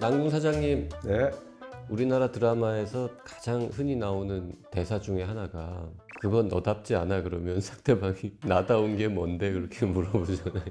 남궁 사장님, 네. 우리나라 드라마에서 가장 흔히 나오는 대사 중에 하나가 그건 너답지 않아 그러면 상대방이 나다운 게 뭔데 그렇게 물어보잖아요.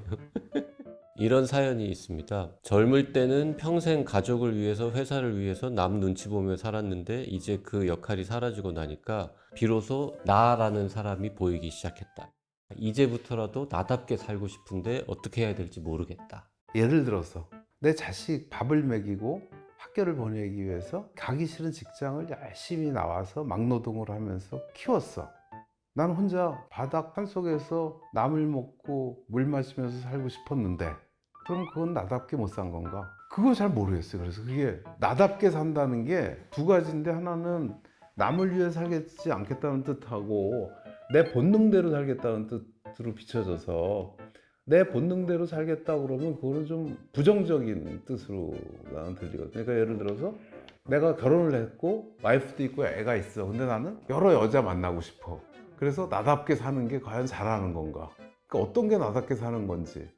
이런 사연이 있습니다. 젊을 때는 평생 가족을 위해서 회사를 위해서 남 눈치 보며 살았는데 이제 그 역할이 사라지고 나니까 비로소 나라는 사람이 보이기 시작했다. 이제부터라도 나답게 살고 싶은데 어떻게 해야 될지 모르겠다. 예를 들어서 내 자식 밥을 먹이고 학교를 보내기 위해서 가기 싫은 직장을 열심히 나와서 막노동을 하면서 키웠어. 난 혼자 바닥 산속에서 나물 먹고 물 마시면서 살고 싶었는데 그럼 그건 나답게 못 산 건가? 그거 잘 모르겠어요. 그래서 그게 나답게 산다는 게 두 가지인데, 하나는 남을 위해 살겠지 않겠다는 뜻하고 내 본능대로 살겠다는 뜻으로 비춰져서, 내 본능대로 살겠다 그러면 그거는 좀 부정적인 뜻으로 나는 들리거든요. 그러니까 예를 들어서 내가 결혼을 했고 와이프도 있고 애가 있어. 근데 나는 여러 여자 만나고 싶어. 그래서 나답게 사는 게 과연 잘하는 건가? 그러니까 어떤 게 나답게 사는 건지.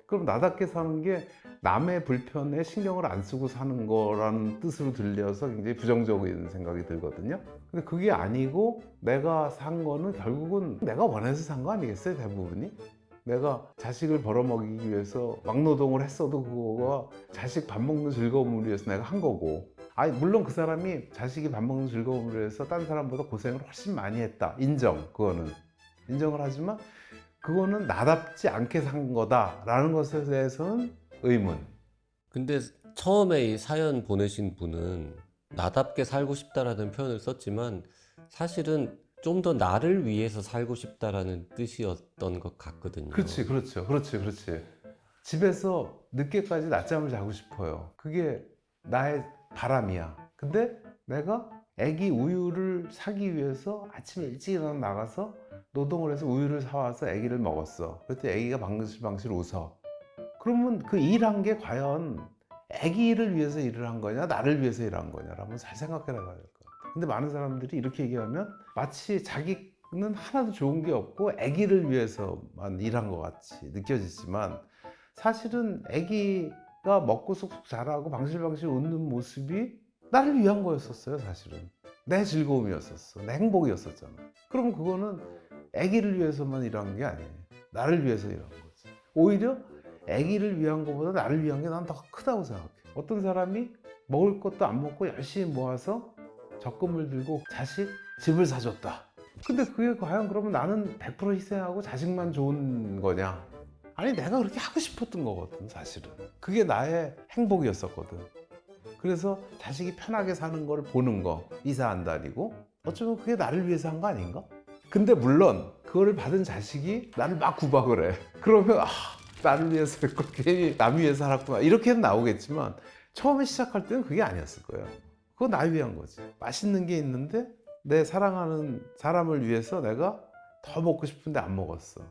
그럼 나답게 사는 게 남의 불편에 신경을 안 쓰고 사는 거라는 뜻으로 들려서 굉장히 부정적인 생각이 들거든요. 근데 그게 아니고 내가 산 거는 결국은 내가 원해서 산 거 아니겠어요, 대부분이? 내가 자식을 벌어먹이기 위해서 막노동을 했어도 그거가 자식 밥 먹는 즐거움을 위해서 내가 한 거고, 아니 물론 그 사람이 자식이 밥 먹는 즐거움을 위해서 딴 사람보다 고생을 훨씬 많이 했다, 인정. 그거는 인정을 하지만 그거는 나답지 않게 산 거다라는 것에 대해서는 의문. 근데 처음에 이 사연 보내신 분은 나답게 살고 싶다라는 표현을 썼지만 사실은 좀 더 나를 위해서 살고 싶다라는 뜻이었던 것 같거든요. 그렇지, 그렇죠, 그렇지. 집에서 늦게까지 낮잠을 자고 싶어요. 그게 나의 바람이야. 근데 내가 애기 우유를 사기 위해서 아침에 일찍 일어나 나가서 노동을 해서 우유를 사와서 애기를 먹었어. 그랬더니 애기가 방실방실 웃어. 그러면 그 일한 게 과연 애기를 위해서 일을 한 거냐, 나를 위해서 일한 거냐를 한번 잘 생각해 봐야 될 것 같아. 근데 많은 사람들이 이렇게 얘기하면 마치 자기는 하나도 좋은 게 없고 애기를 위해서만 일한 것 같이 느껴지지만, 사실은 애기가 먹고 쑥쑥 자라고 방실방실 웃는 모습이 나를 위한 거였었어요. 사실은 내 즐거움이었었어, 내 행복이었었잖아. 그럼 그거는 애기를 위해서만 일한 게 아니에요. 나를 위해서 일한 거지. 오히려 애기를 위한 것보다 나를 위한 게 난 더 크다고 생각해. 어떤 사람이 먹을 것도 안 먹고 열심히 모아서 적금을 들고 자식 집을 사줬다. 근데 그게 과연 그러면 나는 100% 희생하고 자식만 좋은 거냐? 아니, 내가 그렇게 하고 싶었던 거거든, 사실은. 그게 나의 행복이었었거든. 그래서 자식이 편하게 사는 걸 보는 거, 이사 안 다니고, 어쩌면 그게 나를 위해서 한 거 아닌가? 근데 물론 그거를 받은 자식이 나를 막 구박을 해. 그러면 나를 위해서 했고 괜히 남 위해서 살았구나, 이렇게는 나오겠지만 처음에 시작할 때는 그게 아니었을 거예요. 그거 나 위한 거지. 맛있는 게 있는데 내 사랑하는 사람을 위해서 내가 더 먹고 싶은데 안 먹었어.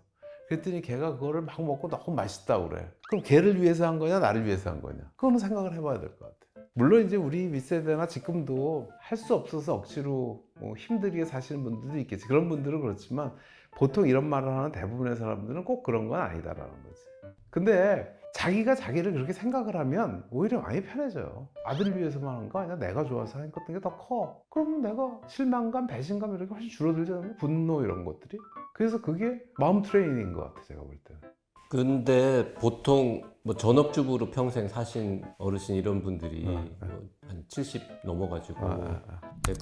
그랬더니 걔가 그거를 막 먹고 너무 맛있다고 그래. 그럼 걔를 위해서 한 거냐, 나를 위해서 한 거냐? 그거는 생각을 해봐야 될 것 같아. 물론 이제 우리 윗세대나 지금도 할 수 없어서 억지로 힘들게 사시는 분들도 있겠지. 그런 분들은 그렇지만 보통 이런 말을 하는 대부분의 사람들은 꼭 그런 건 아니다라는 거지. 근데 자기가 자기를 그렇게 생각을 하면 오히려 많이 편해져요. 아들을 위해서만 한 거 아니야? 내가 좋아서 했던 게 더 커. 그러면 내가 실망감, 배신감 이런 게 훨씬 줄어들잖아요. 분노 이런 것들이. 그래서 그게 마음 트레이닝인 것 같아, 제가 볼 때는. 근데 보통 뭐 전업주부로 평생 사신 어르신 이런 분들이 한 70 넘어가지고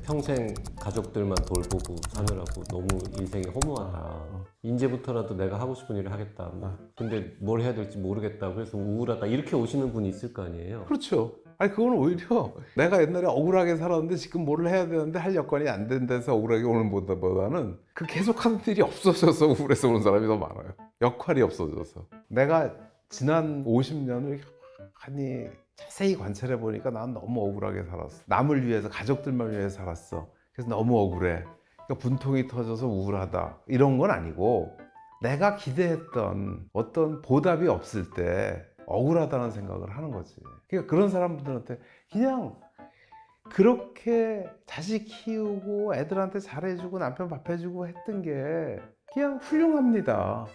평생 가족들만 돌보고 사느라고 너무 인생이 허무하다. 이제부터라도 내가 하고 싶은 일을 하겠다. 근데 뭘 해야 될지 모르겠다. 그래서 우울하다. 이렇게 오시는 분이 있을 거 아니에요. 그렇죠. 아니, 그건 오히려 내가 옛날에 억울하게 살았는데 지금 뭐를 해야 되는데 할 여건이 안 된다서 억울하게 오는 보다는 그 계속하는 일이 없어져서 우울해서 오는 사람이 더 많아요. 역할이 없어져서. 내가 지난 50년을 많이 자세히 관찰해 보니까 난 너무 억울하게 살았어. 남을 위해서, 가족들만 위해서 살았어. 그래서 너무 억울해. 그러니까 분통이 터져서 우울하다, 이런 건 아니고 내가 기대했던 어떤 보답이 없을 때 억울하다는 생각을 하는 거지. 그러니까 그런 사람들한테 그냥 그렇게 자식 키우고 애들한테 잘해주고 남편 밥 해주고 했던 게 그냥 훌륭합니다.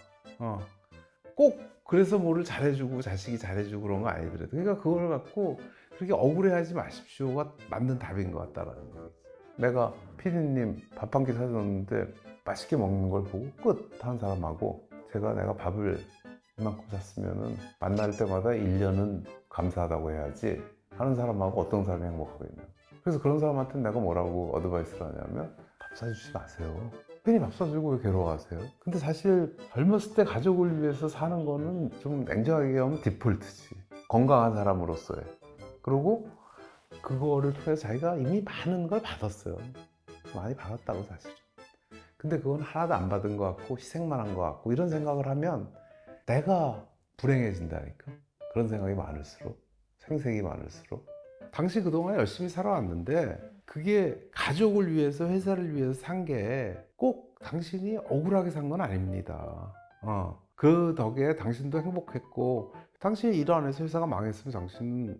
꼭 그래서 뭐를 잘해주고 자식이 잘해주고 그런 거 아니더라도. 그러니까 그걸 갖고 그렇게 억울해하지 마십시오가 맞는 답인 것 같다라는 얘기지. 내가 피디님 밥 한 끼 사줬는데 맛있게 먹는 걸 보고 끝 하는 사람하고 내가 밥을 이만큼 샀으면은 만날 때마다 1년은 감사하다고 해야지 하는 사람하고 어떤 사람이 행복하겠냐. 그래서 그런 사람한테 내가 뭐라고 어드바이스를 하냐면 밥 사주지 마세요. 괜히 밥 사주고 왜 괴로워하세요? 근데 사실 젊었을 때 가족을 위해서 사는 거는 좀 냉정하게 얘기하면 디폴트지. 건강한 사람으로서의. 그리고 그거를 통해서 자기가 이미 많은 걸 받았어요. 많이 받았다고 사실은. 근데 그건 하나도 안 받은 것 같고 희생만 한 것 같고 이런 생각을 하면 내가 불행해진다니까. 그런 생각이 많을수록, 생색이 많을수록. 당신 그동안 열심히 살아왔는데 그게 가족을 위해서, 회사를 위해서 산 게 꼭 당신이 억울하게 산 건 아닙니다. 그 덕에 당신도 행복했고, 당신이 일 안 해서 회사가 망했으면 당신은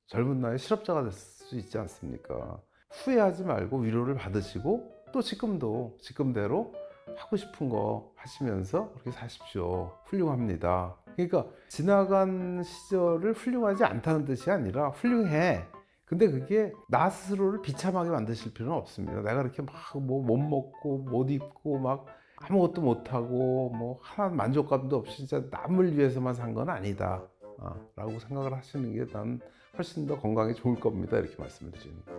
젊은 나이에 실업자가 될 수 있지 않습니까? 후회하지 말고 위로를 받으시고 또 지금도 지금대로 하고 싶은 거 하시면서 그렇게 사십시오. 훌륭합니다. 그러니까 지나간 시절을 훌륭하지 않다는 뜻이 아니라 훌륭해. 근데 그게 나 스스로를 비참하게 만드실 필요는 없습니다. 내가 이렇게 막 뭐 못 먹고 못 입고 막 아무것도 못 하고 뭐 하나 만족감도 없이 진짜 남을 위해서만 산 건 아니다. 라고 생각을 하시는 게 난 훨씬 더 건강에 좋을 겁니다. 이렇게 말씀을 드립니다.